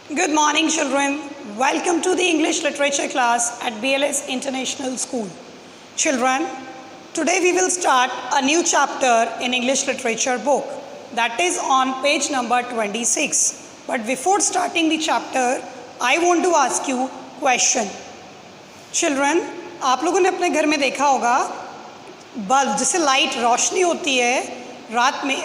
Good morning, children. Welcome to the English literature class at BLS International School. Children, today we will start a new chapter in English literature book that is on page number 26. But before starting the chapter, I want to ask you question. Children, आप लोगों ने अपने घर में देखा होगा bulb जिससे light रोशनी होती है रात में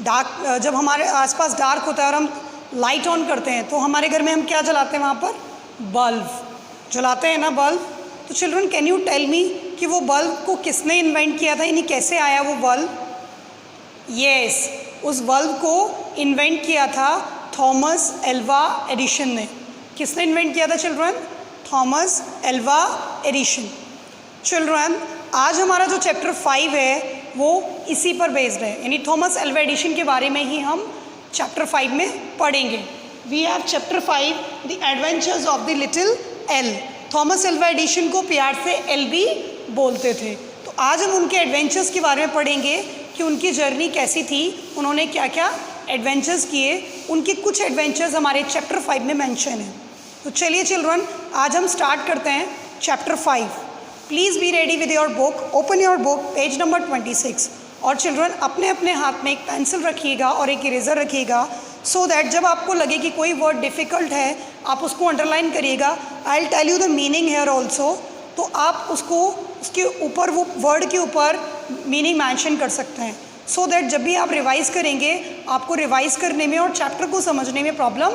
डार्क जब हमारे आसपास डार्क होता है और हम लाइट ऑन करते हैं तो हमारे घर में हम क्या जलाते हैं, वहाँ पर बल्ब जलाते हैं ना बल्ब. तो children can you tell me कि वो बल्ब को किसने इन्वेंट किया था, यानी कैसे आया वो बल्ब? यस, उस बल्ब को इन्वेंट किया था थॉमस एल्वा एडिशन ने. किसने इन्वेंट किया था children? Thomas Alva Edison. Children, आज हमारा जो चैप्टर 5 है वो इसी पर बेस्ड है, यानी थॉमस एल्वा एडिशन के बारे में ही हम चैप्टर 5 में पढ़ेंगे. We have chapter 5 the adventures of the little Al. Thomas Alva Edison को प्यार से एल भी बोलते थे. तो आज हम उनके एडवेंचर्स के बारे में पढ़ेंगे कि उनकी जर्नी कैसी थी, उन्होंने क्या क्या एडवेंचर्स किए. उनके कुछ एडवेंचर्स हमारे चैप्टर 5 में मेंशन हैं. तो चलिए चिल्ड्रन, आज हम स्टार्ट करते हैं chapter 5. Please be ready with your book. Open your book, page number 26. और चिल्ड्रन अपने अपने हाथ में एक पेंसिल रखिएगा और एक इरेज़र रखिएगा, सो दैट जब आपको लगे कि कोई वर्ड डिफ़िकल्ट है आप उसको अंडरलाइन करिएगा. I will tell you the meaning here also. तो आप उसको उसके ऊपर वो वर्ड के ऊपर मीनिंग मेंशन कर सकते हैं, सो दैट जब भी आप रिवाइज़ करेंगे आपको रिवाइज़ करने में और चैप्टर को समझने में प्रॉब्लम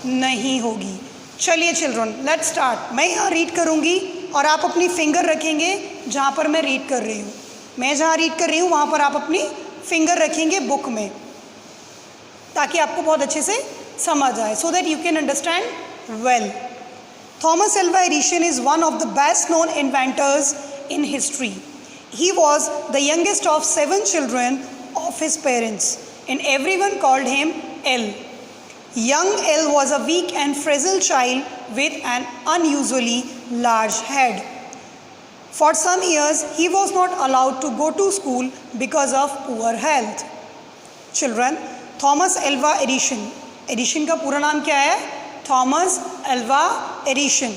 नहीं होगी. चलिए चिल्ड्रन, लेट्स स्टार्ट. मैं यहाँ रीड करूँगी और आप अपनी फिंगर रखेंगे जहाँ पर मैं रीड कर रही हूँ. मैं जहाँ रीड कर रही हूँ वहाँ पर आप अपनी फिंगर रखेंगे बुक में, ताकि आपको बहुत अच्छे से समझ आए, so that you can understand well. Thomas Alva Edison is one of the best known inventors in history. He was the youngest of 7 children of his parents, and everyone called him L. Young L was a weak and fragile child with an unusually large head. For some years, he was not allowed to go to school because of poor health. Children, Thomas Alva Edison. Edison का पूरा नाम क्या है? Thomas Alva Edison.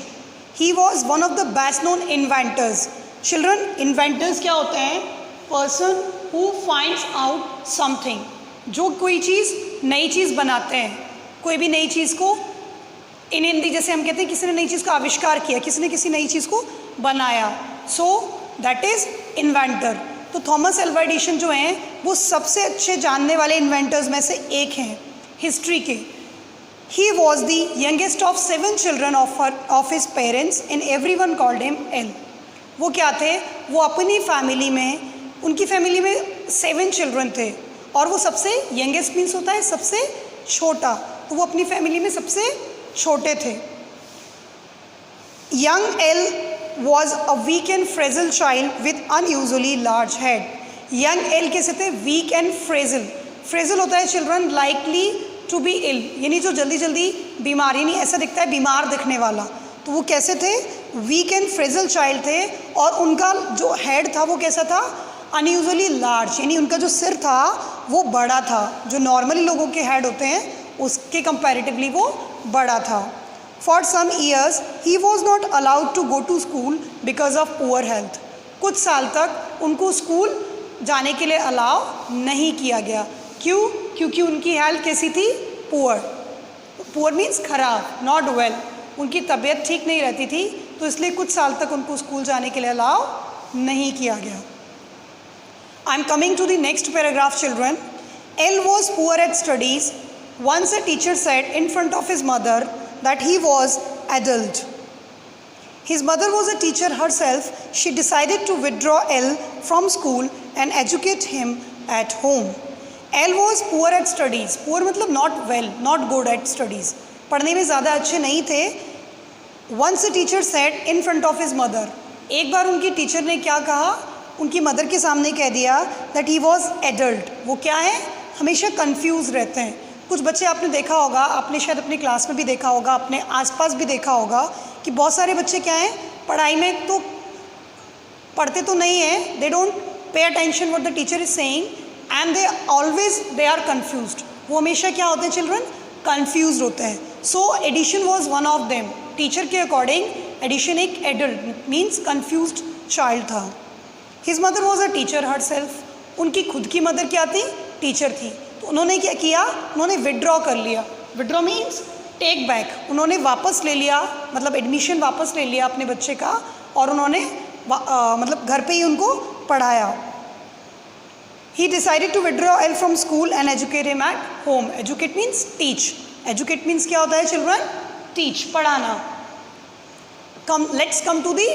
He was one of the best known inventors. Children, inventors क्या होते हैं? Person who finds out something. जो कोई चीज़ नई चीज़ बनाते हैं. कोई भी नई चीज़ को इन हिंदी जैसे हम कहते हैं किसी ने नई चीज़ का आविष्कार किया, किसी ने किसी नई चीज़ को बनाया. So that is inventor. तो थॉमस एल्वा एडिशन जो हैं वो सबसे अच्छे जानने वाले इन्वेंटर्स में से एक हैं हिस्ट्री के. ही was the youngest of 7 children of his parents and everyone called him L. वो क्या थे? वो अपनी फैमिली में, उनकी फैमिली में 7 children थे और वो सबसे यंगेस्ट मीन्स होता है सबसे छोटा, तो वो अपनी फैमिली में सबसे छोटे थे. Young L was a weak and fragile child with unusually large head. Young L कैसे थे? Weak and fragile. Fragile होता है children likely to be ill, यानी जो जल्दी जल्दी बीमार, यानी ऐसा दिखता है बीमार दिखने वाला. तो वो कैसे थे? Weak and fragile child थे. और उनका जो head था वो कैसा था? Unusually large, यानी उनका जो सिर था वो बड़ा था. जो नॉर्मली लोगों के हेड होते हैं उसके कंपैरेटिवली वो बड़ा था. For some years, he was not allowed to go to school because of poor health. कुछ साल तक उनको स्कूल जाने के लिए अलाउ नहीं किया गया. क्यों? क्योंकि उनकी हेल्थ कैसी थी? पुअर. पुअर मीन्स खराब, नॉट वेल. उनकी तबीयत ठीक नहीं रहती थी, तो इसलिए कुछ साल तक उनको स्कूल जाने के लिए अलाउ नहीं किया गया. I am coming to the next paragraph children. Al was poor at studies. Once a teacher said in front of his mother that he was adult. His mother was a teacher herself. She decided to withdraw L from school and educate him at home. L was poor at studies. Poor मतलब not well, not good at studies. पढ़ने में ज़्यादा अच्छे नहीं थे. Once a teacher said in front of his mother. एक बार उनकी teacher ने क्या कहा? उनकी मदर के सामने कह दिया that he was adult. वो क्या है? हमेशा confused रहते हैं. कुछ बच्चे आपने देखा होगा, आपने शायद अपनी क्लास में भी देखा होगा, अपने आसपास भी देखा होगा कि बहुत सारे बच्चे क्या हैं, पढ़ाई में तो पढ़ते तो नहीं हैं, they don't pay attention what the teacher is saying and they are confused. वो हमेशा क्या होते हैं चिल्ड्रन? कंफ्यूज्ड होते हैं. So Edison was one of them. Teacher के अकॉर्डिंग एडिशन एक एडल्ट मीन्स कन्फ्यूज्ड चाइल्ड था. His mother was a teacher herself. उनकी खुद की मदर क्या थी? टीचर थी. तो उन्होंने क्या किया? उन्होंने विड्रॉ कर लिया. Withdraw means take back. उन्होंने वापस ले लिया, मतलब एडमिशन वापस ले लिया अपने बच्चे का, और उन्होंने मतलब घर पे ही उनको पढ़ाया. He decided to withdraw Elle from school and educate him at home. Educate means teach. Educate means क्या होता है children? Teach, पढ़ाना. Let's come to the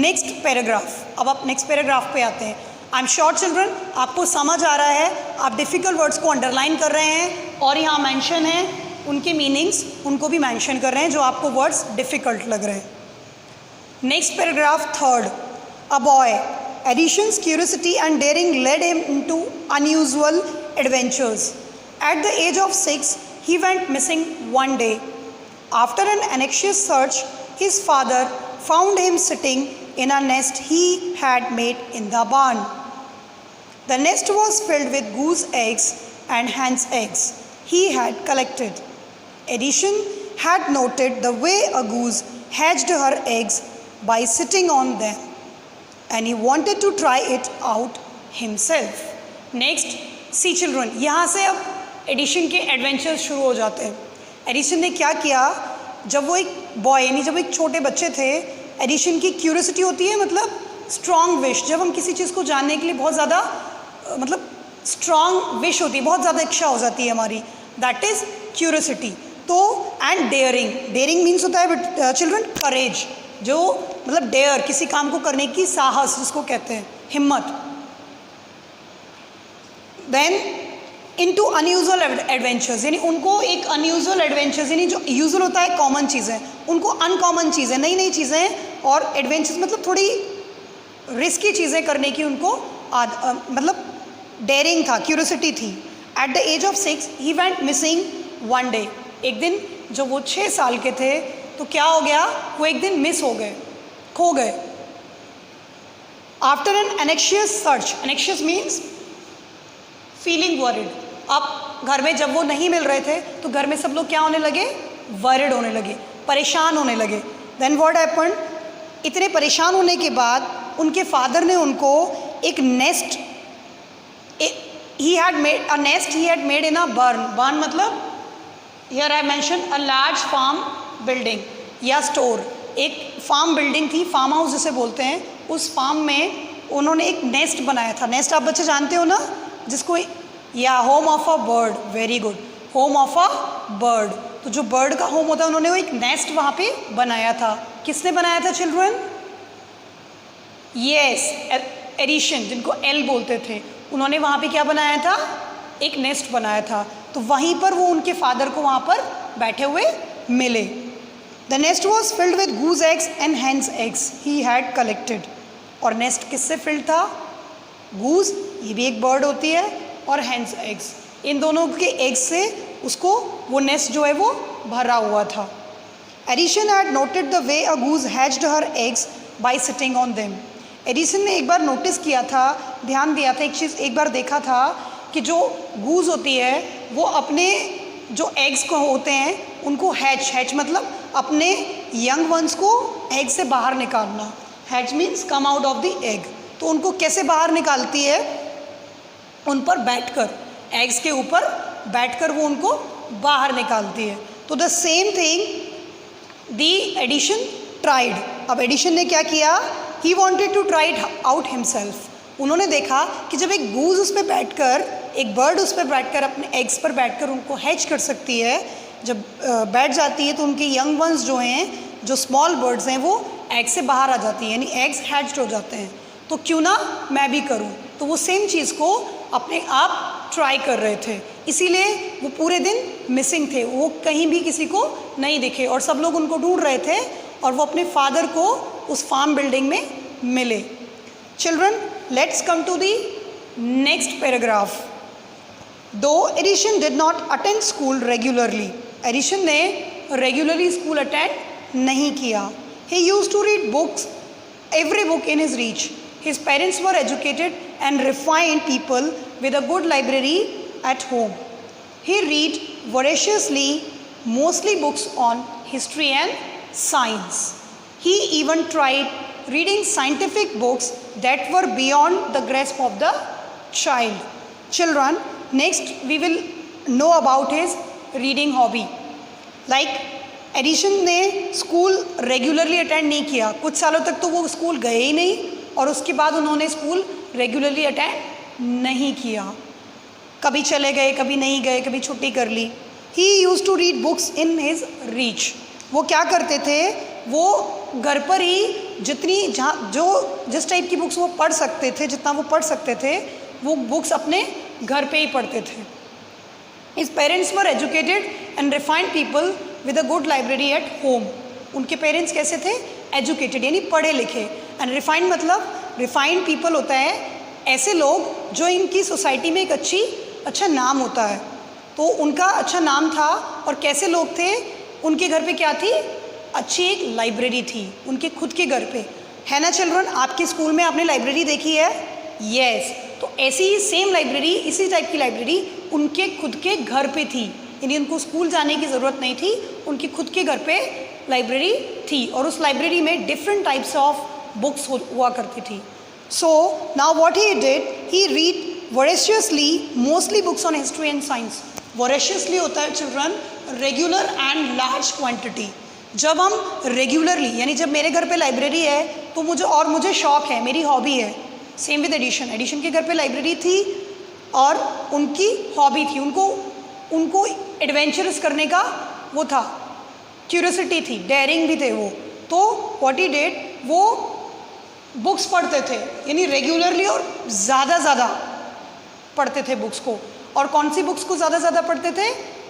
next paragraph. अब आप next paragraph पे आते हैं. I'm sure children आपको समझ आ रहा है. आप difficult words को underline कर रहे हैं और यहाँ mention है उनके meanings, उनको भी mention कर रहे हैं जो आपको words difficult लग रहे हैं. Next paragraph, third. A boy. Addition's curiosity and daring led him into unusual adventures. At the age of 6, he went missing one day. After an anxious search, his father found him sitting in a nest he had made in the barn. The nest was filled with goose eggs and hen's eggs he had collected. Addition had noted the way a goose hatched her eggs by sitting on them, and he wanted to try it out himself. Next, see children, यहाँ से अब addition के adventures शुरू हो जाते हैं. Addition ने क्या किया? जब वो एक बॉय यानी जब एक छोटे बच्चे थे, एडिशन की क्यूरियोसिटी होती है, मतलब स्ट्रॉन्ग विश. जब हम किसी चीज़ को जानने के लिए बहुत ज़्यादा मतलब स्ट्रॉन्ग विश होती है, बहुत ज़्यादा इच्छा हो जाती है हमारी, दैट इज़ क्यूरियोसिटी. तो एंड डेयरिंग. डेयरिंग मीन्स होता है चिल्ड्रन करेज, जो मतलब डेयर, किसी काम को करने की साहस जिसको कहते हैं, हिम्मत. देन इनटू अनयूजुअल एडवेंचर्स, यानी उनको एक अनयूजुअल एडवेंचर्स, यानी जो यूजुअल होता है कॉमन चीज़ें, उनको अनकॉमन चीज़ें, नई नई चीज़ें, और एडवेंचर्स मतलब थोड़ी रिस्की चीज़ें करने की उनको मतलब डेयरिंग था, क्यूरियोसिटी थी. At the age of 6 he went missing one day. एक दिन जब वो 6 साल के थे तो क्या हो गया? वो एक दिन मिस हो गए, खो गए. After an anxious search. Anxious means feeling worried. अब घर में जब वो नहीं मिल रहे थे तो घर में सब लोग क्या होने लगे? वरिड होने लगे, परेशान होने लगे. Then what happened? इतने परेशान होने के बाद उनके फादर ने उनको एक nest, he had made in a barn. barn मतलब here I mentioned a large farm building या स्टोर. एक फार्म बिल्डिंग थी, फार्म हाउस जिसे बोलते हैं. उस फार्म में उन्होंने एक नेस्ट बनाया था. नेस्ट आप बच्चे जानते हो ना, जिसको या home of a bird. Very good, home of a bird. तो जो बर्ड का होम होता है, उन्होंने वो एक नेस्ट वहाँ पे बनाया था. किसने बनाया था चिल्ड्रन? यस, एडिशन, जिनको एल बोलते थे, उन्होंने वहाँ पे क्या बनाया था? एक नेस्ट बनाया था. तो वहीं पर वो उनके फादर को वहाँ पर बैठे हुए मिले. The nest was filled with goose eggs and hens eggs he had collected. और नेस्ट किससे फिल्ड था? गूज, ये भी एक बर्ड होती है, और हैंस एग्स, इन दोनों के एग्स से उसको वो नेस्ट जो है वो भरा हुआ था. Edison had noted the way a goose hatched her eggs by sitting on them. Edison ने एक बार नोटिस किया था, ध्यान दिया था, एक चीज़ एक बार देखा था कि जो गूज होती है वो अपने जो एग्स को होते हैं उनको हैच मतलब अपने यंग वंस को एग से बाहर निकालना. Hatch means come out of the egg. तो उनको कैसे बाहर निकालती है? उन पर बैठकर, एग्स के ऊपर बैठकर वो उनको बाहर निकालती है. तो the same thing the Edison tried. अब एडिशन ने क्या किया? He wanted to try it out himself. उन्होंने देखा कि जब एक गूज उस पर बैठकर, एक बर्ड उस पर बैठकर अपने एग्स पर बैठकर उनको हैच कर सकती है, जब बैठ जाती है तो उनके यंग वंस जो हैं, जो स्मॉल बर्ड्स हैं, वो एग से बाहर आ जाती हैं, यानी एग्स हैच्ड हो जाते हैं. तो क्यों ना मैं भी करूं. तो वो सेम चीज़ को अपने आप ट्राई कर रहे थे, इसीलिए वो पूरे दिन मिसिंग थे. वो कहीं भी किसी को नहीं दिखे और सब लोग उनको ढूंढ रहे थे, और वो अपने फादर को उस फार्म बिल्डिंग में मिले. Children, let's come to the next paragraph. दो Edison did not attend school regularly. Edison ने रेगुलरली स्कूल अटेंड नहीं किया. He used to read books, every book in his reach. His parents were educated and refined people with a good library at home. He read voraciously mostly books on history and science. He even tried reading scientific books that were beyond the grasp of the child. Children, next we will know about his reading hobby. Like Edison ने school regularly attend नहीं किया, कुछ सालों तक तो वो school गए ही नहीं, और उसके बाद उन्होंने स्कूल रेगुलरली अटेंड नहीं किया, कभी चले गए, कभी नहीं गए, कभी छुट्टी कर ली. He use to read books in his reach. वो क्या करते थे, वो घर पर ही जिस टाइप की बुक्स वो पढ़ सकते थे, जितना वो पढ़ सकते थे, वो बुक्स अपने घर पे ही पढ़ते थे. His parents were educated and refined people with a good library at home. उनके पेरेंट्स कैसे थे, एजुकेटेड यानी पढ़े लिखे, एंड रिफाइंड मतलब रिफाइंड पीपल होता है ऐसे लोग जो इनकी सोसाइटी में एक अच्छा नाम होता है. तो उनका अच्छा नाम था, और कैसे लोग थे, उनके घर पे क्या थी, अच्छी एक लाइब्रेरी थी उनके खुद के घर पे, है ना चिल्ड्रन. आपके स्कूल में आपने लाइब्रेरी देखी है, यस. तो ऐसी ही सेम लाइब्रेरी, इसी टाइप की लाइब्रेरी उनके खुद के घर पे थी, यानी उनको स्कूल जाने की ज़रूरत नहीं थी, उनके खुद के घर पे लाइब्रेरी थी, और उस लाइब्रेरी में डिफरेंट टाइप्स ऑफ बुक्स हुआ करती थी. So now what he did, he read voraciously mostly books on history and science. Voraciously होता है children regular and large quantity. जब हम रेगुलरली, यानी जब मेरे घर पे लाइब्रेरी है तो मुझे शौक है, मेरी हॉबी है. सेम विद एडिशन के घर पे लाइब्रेरी थी और उनकी हॉबी थी, उनको एडवेंचरस करने का वो था, क्यूरियोसिटी थी, डेयरिंग भी थे वो. तो व्हाट ही डिड, वो बुक्स पढ़ते थे, यानी रेगुलरली और ज़्यादा पढ़ते थे बुक्स को. और कौन सी बुक्स को ज़्यादा पढ़ते थे,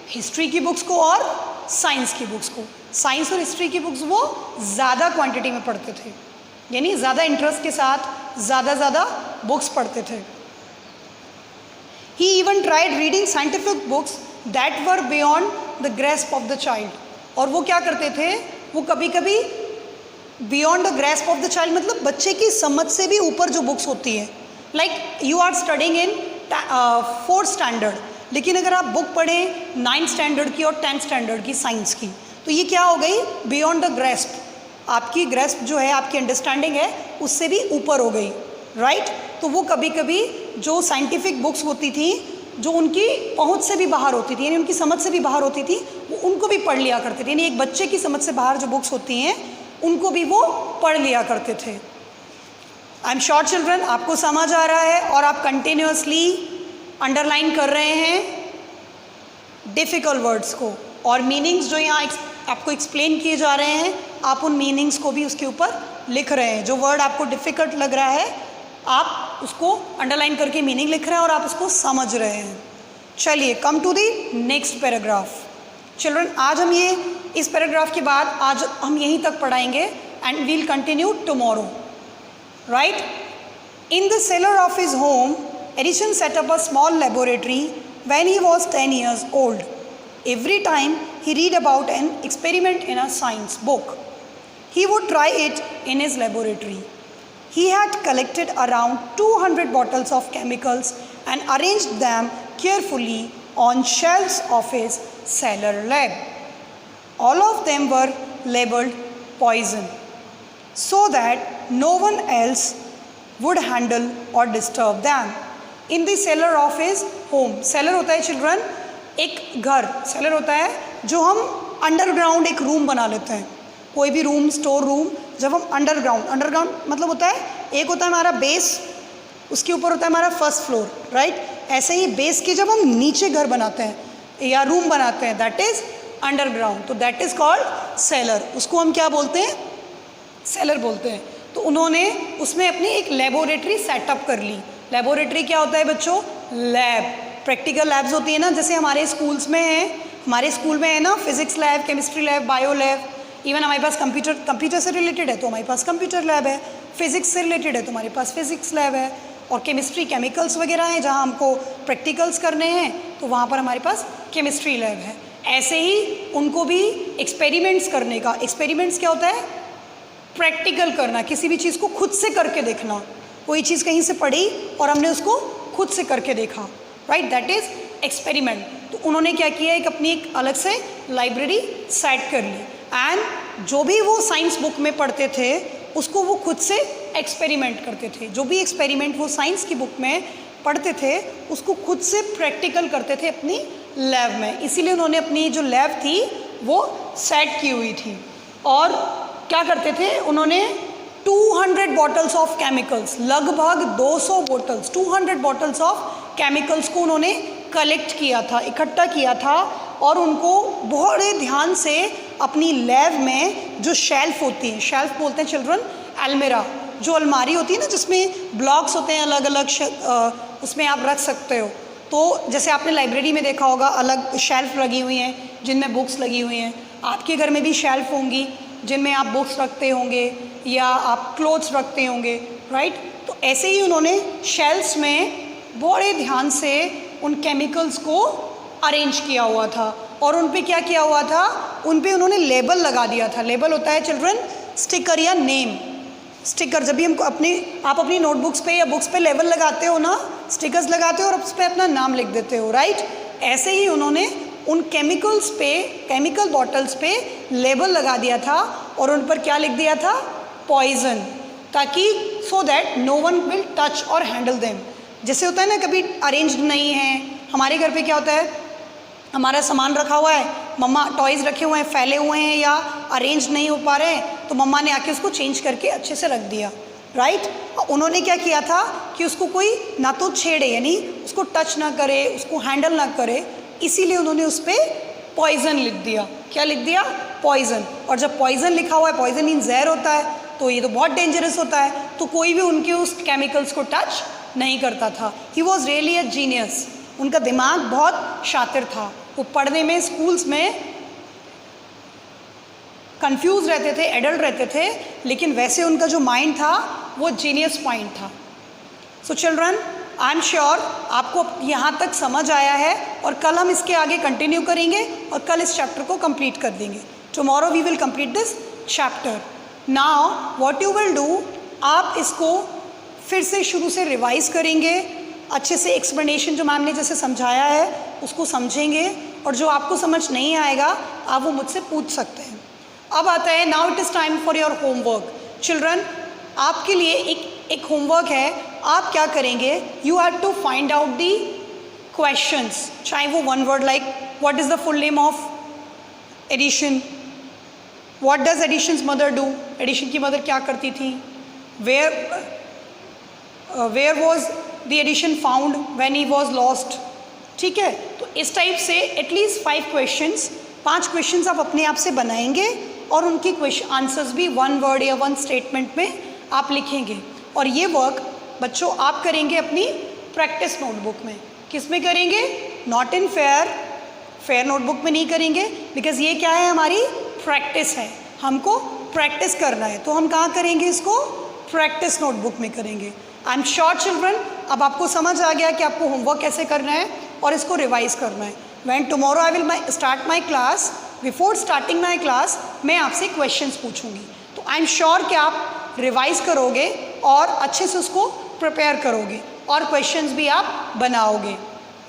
हिस्ट्री की बुक्स को और साइंस की बुक्स को. साइंस और हिस्ट्री की बुक्स वो ज़्यादा क्वांटिटी में पढ़ते थे, यानी ज़्यादा इंटरेस्ट के साथ ज़्यादा बुक्स पढ़ते थे. He even tried reading scientific books that were beyond the grasp of the child. और वो क्या करते थे, वो कभी beyond the grasp of the child मतलब बच्चे की समझ से भी ऊपर जो बुक्स होती है. Like you are studying in 4th standard, लेकिन अगर आप बुक पढ़ें 9th स्टैंडर्ड की और 10th स्टैंडर्ड की साइंस की, तो ये क्या हो गई, बियॉन्ड द ग्रेस्प. आपकी ग्रेस्प जो है, आपकी अंडरस्टैंडिंग है, उससे भी ऊपर हो गई, राइट. तो वो कभी जो साइंटिफिक बुक्स होती थी, जो उनकी पहुंच से भी बाहर होती थी, यानी उनकी समझ से भी बाहर होती थी, वो उनको भी पढ़ लिया करते थे. यानी एक बच्चे की समझ से बाहर जो बुक्स होती हैं, उनको भी वो पढ़ लिया करते थे. आई एम श्योर चिल्ड्रन आपको समझ आ रहा है, और आप कंटिन्यूसली अंडरलाइन कर रहे हैं डिफ़िकल्ट वर्ड्स को, और मीनिंग्स जो यहाँ आपको एक्सप्लेन किए जा रहे हैं, आप उन मीनिंग्स को भी उसके ऊपर लिख रहे हैं. जो वर्ड आपको डिफ़िकल्ट लग रहा है, आप उसको अंडरलाइन करके मीनिंग लिख रहे हैं और आप उसको समझ रहे हैं. चलिए come to the next paragraph. Children आज हम इस पैराग्राफ के बाद आज हम यहीं तक पढ़ाएंगे, and we'll continue tomorrow, right. In the cellar of his home, Edison set up a small laboratory when he was 10 years old. Every time he read about an experiment in a science book, he would try it in his laboratory. He had collected around 200 bottles of chemicals and arranged them carefully on shelves of his cellar lab. All of them were labeled poison, so that no one else would handle or disturb them. In the cellar of his home, cellar होता है children एक घर, seller होता है जो हम underground एक room बना लेते हैं, कोई भी रूम, स्टोर रूम. जब हम अंडरग्राउंड मतलब होता है, एक होता है हमारा बेस, उसके ऊपर होता है हमारा फर्स्ट फ्लोर, राइट. ऐसे ही बेस के जब हम नीचे घर बनाते हैं या रूम बनाते हैं, दैट इज़ अंडरग्राउंड. तो दैट इज़ कॉल्ड सेलर. उसको हम क्या बोलते हैं, सेलर बोलते हैं. तो उन्होंने उसमें अपनी एक लेबोरेटरी सेटअप कर ली. लेबोरेटरी क्या होता है बच्चों, लैब. प्रैक्टिकल लैब्स होती है ना, जैसे हमारे स्कूल्स में है, हमारे स्कूल में है ना physics lab, chemistry lab, bio lab. Even हमारे पास कंप्यूटर से रिलेटेड है तो हमारे पास कंप्यूटर लैब है, फिजिक्स से रिलेटेड है तो हमारे पास फिजिक्स लैब है, और केमिस्ट्री केमिकल्स वगैरह हैं जहाँ हमको प्रैक्टिकल्स करने हैं तो वहाँ पर हमारे पास केमिस्ट्री लैब है. ऐसे ही उनको भी एक्सपेरिमेंट्स करने का, एक्सपेरिमेंट्स क्या होता है, प्रैक्टिकल करना, किसी भी चीज़ को खुद से करके देखना. कोई चीज़ कहीं से पढ़ी और हमने उसको खुद से करके देखा, राइट, दैट इज़ एक्सपेरिमेंट. तो तो उन्होंने क्या किया, एक अपनी एक अलग से लाइब्रेरी सेट कर ली एंड जो भी वो साइंस बुक में पढ़ते थे उसको वो खुद से एक्सपेरिमेंट करते थे। जो भी एक्सपेरिमेंट वो साइंस की बुक में पढ़ते थे उसको खुद से प्रैक्टिकल करते थे अपनी लैब में। इसीलिए उन्होंने अपनी जो लैब थी वो सेट की हुई थी। और क्या करते थे, उन्होंने 200 बॉटल्स ऑफ केमिकल्स, लगभग 200 बॉटल्स, 200 बॉटल्स ऑफ केमिकल्स को उन्होंने कलेक्ट किया था, इकट्ठा किया था और उनको बड़े ध्यान से अपनी लैब में जो शेल्फ होती है, शेल्फ बोलते हैं चिल्ड्रन, अलमीरा, जो अलमारी होती है ना जिसमें ब्लॉक्स होते हैं अलग अलग, उसमें आप रख सकते हो। तो जैसे आपने लाइब्रेरी में देखा होगा अलग शेल्फ लगी हुई हैं जिनमें बुक्स लगी हुई हैं, आपके घर में भी शेल्फ होंगी जिनमें आप बुक्स रखते होंगे या आप क्लोथ्स रखते होंगे, राइट। तो ऐसे ही उन्होंने शेल्फ्स में बड़े ध्यान से उन केमिकल्स को अरेंज किया हुआ था और उन पे क्या किया हुआ था, उन पे उन्होंने लेबल लगा दिया था। लेबल होता है चिल्ड्रन स्टिकर या नेम। स्टिकर जब भी हमको आप अपनी नोटबुक्स पे या बुक्स पे लेबल लगाते हो ना, स्टिकर्स लगाते हो और उस पर अपना नाम लिख देते हो, राइट। ऐसे ही उन्होंने उन केमिकल्स पे, केमिकल बॉटल्स पे लेबल लगा दिया था और उन पर क्या लिख दिया था, पॉइजन, ताकि so that no one will touch और हैंडल देम। जैसे होता है ना, कभी अरेंज्ड नहीं है, हमारे घर पे क्या होता है, हमारा सामान रखा हुआ है, मम्मा टॉयज़ रखे हुए हैं, फैले हुए हैं या अरेंज नहीं हो पा रहे हैं, तो मम्मा ने आके उसको चेंज करके अच्छे से रख दिया, राइट। उन्होंने क्या किया था कि उसको कोई ना तो छेड़े, यानी उसको टच ना करे, उसको हैंडल ना करे, इसीलिए उन्होंने उस पर पॉइजन लिख दिया। क्या लिख दिया, पॉइजन। और जब पॉइजन लिखा हुआ है, पॉइजन मीन जहर होता है, तो ये तो बहुत डेंजरस होता है, तो कोई भी उनके उस केमिकल्स को टच नहीं करता था। He was really a genius. उनका दिमाग बहुत शातिर था। वो पढ़ने में, स्कूल्स में कंफ्यूज रहते थे, एडल्ट रहते थे, लेकिन वैसे उनका जो माइंड था वो जीनियस माइंड था। So children, I am sure आपको यहाँ तक समझ आया है और कल हम इसके आगे कंटिन्यू करेंगे और कल इस चैप्टर को कंप्लीट कर देंगे। Tomorrow we will complete this chapter. Now what you will do, आप इसको फिर से शुरू से रिवाइज करेंगे, अच्छे से एक्सप्लेनेशन जो मैम ने जैसे समझाया है उसको समझेंगे और जो आपको समझ नहीं आएगा आप वो मुझसे पूछ सकते हैं। अब आता है, now it is time for your homework. Children, आपके लिए एक होमवर्क है। आप क्या करेंगे, you have to find out the questions, चाहे वो one word like what is the full name of Edison, what does Edison's mother do, Edison की मदर क्या करती थी, where was the Edison found when he was lost. ठीक है, तो इस टाइप से एटलीस्ट 5 क्वेश्चंस, 5 क्वेश्चंस आप अपने आप से बनाएंगे और उनकी क्वेश्चन आंसर्स भी वन वर्ड या वन स्टेटमेंट में आप लिखेंगे। और ये वर्क बच्चों आप करेंगे अपनी प्रैक्टिस नोटबुक में। किस में करेंगे, नॉट इन फेयर नोटबुक में नहीं करेंगे, बिकॉज ये क्या है, हमारी प्रैक्टिस है, हमको प्रैक्टिस करना है। तो हम कहाँ करेंगे इसको, प्रैक्टिस नोटबुक में करेंगे। आई एम श्योर चिल्ड्रन, अब आपको समझ आ गया कि आपको होमवर्क कैसे करना है और इसको रिवाइज करना है। When tomorrow I will start my class, before starting my class मैं आपसे क्वेश्चंस पूछूंगी। तो आई एम श्योर कि आप रिवाइज करोगे और अच्छे से उसको प्रिपेयर करोगे और क्वेश्चंस भी आप बनाओगे।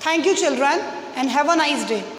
Thank you children and have a nice day.